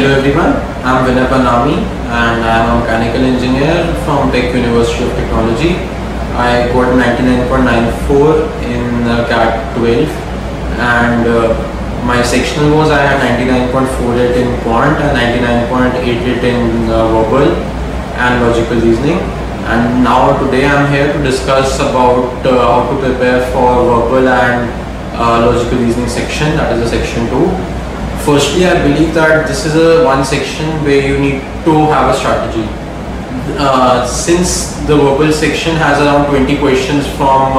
Hello everyone, I'm Vinay Panami and I am a mechanical engineer from Tech University of Technology. I got 99.94 in CAT 12 and my sectional was I had 99.48 in quant and 99.88 in verbal and logical reasoning. And now today I'm here to discuss about how to prepare for verbal and logical reasoning section, that is the section 2. Firstly, I believe that this is one section where you need to have a strategy. Since the verbal section has around 20 questions from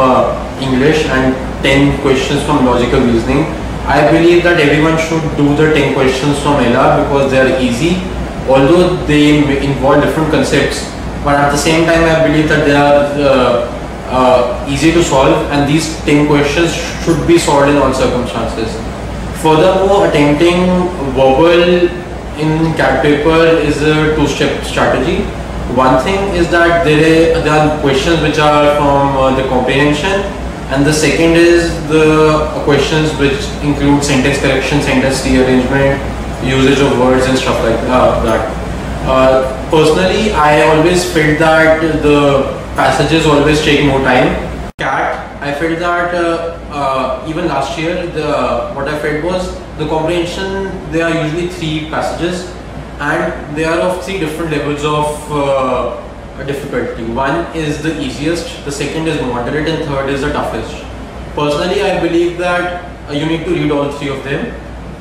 English and 10 questions from logical reasoning, I believe that everyone should do the 10 questions from LR because they are easy, although they involve different concepts. But at the same time, I believe that they are easy to solve, and these 10 questions should be solved in all circumstances. Furthermore, attempting verbal in CAT paper is a two-step strategy. One thing is that there are questions which are from the comprehension, and the second is the questions which include sentence correction, sentence rearrangement, usage of words and stuff like that. Personally, I always felt that the passages always take more time. CAT, I felt that even last year, what I felt was the comprehension, there are usually 3 passages and they are of 3 different levels of difficulty. One is the easiest, the second is moderate, and third is the toughest. Personally, I believe that you need to read all 3 of them.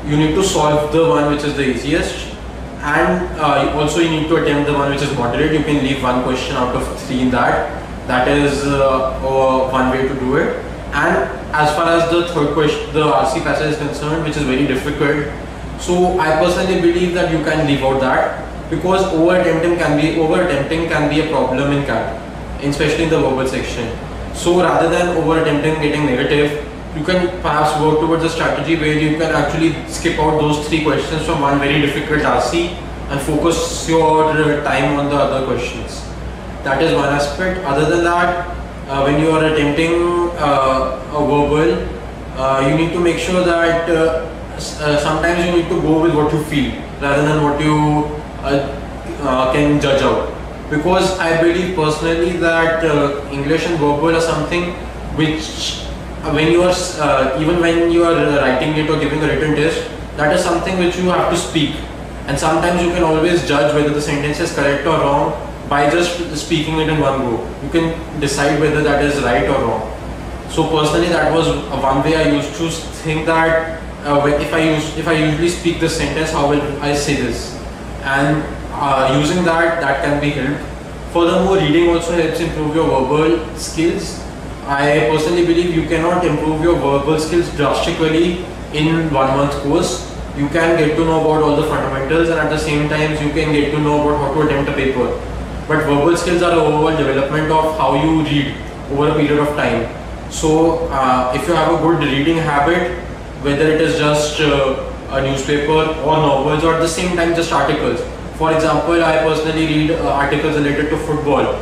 You need to solve the one which is the easiest, and also you need to attempt the one which is moderate. You can leave one question out of 3 in that. That is one way to do it. And as far as the third question, the RC passage is concerned, which is very difficult, so I personally believe that you can leave out that, because over attempting can be a problem in CAT, especially in the verbal section. So rather than over attempting getting negative, you can perhaps work towards a strategy where you can actually skip out those 3 questions from one very difficult RC and focus your time on the other questions. That is one aspect. Other than that, when you are attempting a verbal, you need to make sure that sometimes you need to go with what you feel rather than what you can judge out. Because I believe personally that English and verbal are something which when you are even when you are writing it or giving a written test, that is something which you have to speak, and sometimes you can always judge whether the sentence is correct or wrong by just speaking it in one go. You can decide whether that is right or wrong. So personally, that was one way I used to think that if I usually speak this sentence, how will I say this? And using that can be helped. Furthermore, reading also helps improve your verbal skills. I personally believe you cannot improve your verbal skills drastically in 1 month course. You can get to know about all the fundamentals, and at the same time you can get to know about how to attempt a paper. But verbal skills are overall development of how you read over a period of time. So if you have a good reading habit, whether it is just a newspaper or novels, or at the same time just articles. For example, I personally read articles related to football,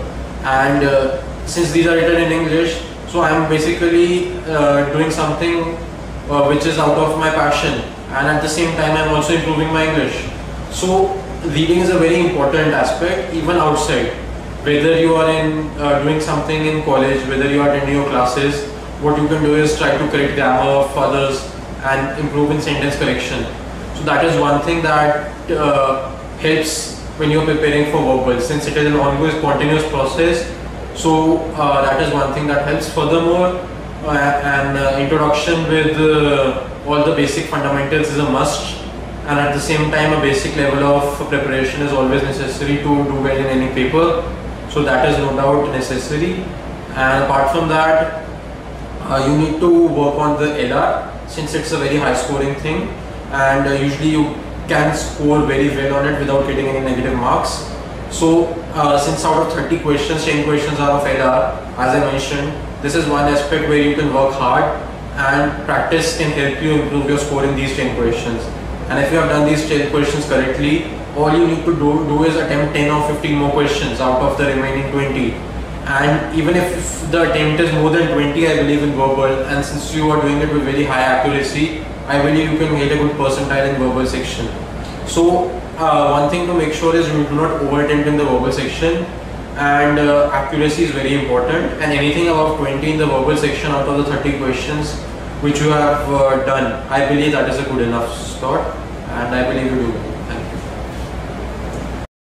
and since these are written in English, so I am basically doing something which is out of my passion, and at the same time I am also improving my English. So reading is a very important aspect even outside. Whether you are in doing something in college, whether you are attending your classes, what you can do is try to correct grammar of others and improve in sentence correction. So that is one thing that helps when you are preparing for verbal, since it is an ongoing spontaneous process. So that is one thing that helps. Furthermore, an introduction with all the basic fundamentals is a must, and at the same time a basic level of preparation is always necessary to do well in any paper. So that is no doubt necessary. And apart from that, you need to work on the LR, since it's a very high scoring thing, and usually you can score very well on it without getting any negative marks. So since out of 30 questions, 10 questions are of LR, as I mentioned, this is one aspect where you can work hard, and practice can help you improve your score in these 10 questions. And if you have done these 10 questions correctly, all you need to do is attempt 10 or 15 more questions out of the remaining 20. And even if the attempt is more than 20, I believe in verbal, and since you are doing it with very high accuracy, I believe you can get a good percentile in verbal section. So one thing to make sure is you do not overattempt in the verbal section, and accuracy is very important, and anything above 20 in the verbal section out of the 30 questions which you have done, I believe that is a good enough slot, and I believe you do well.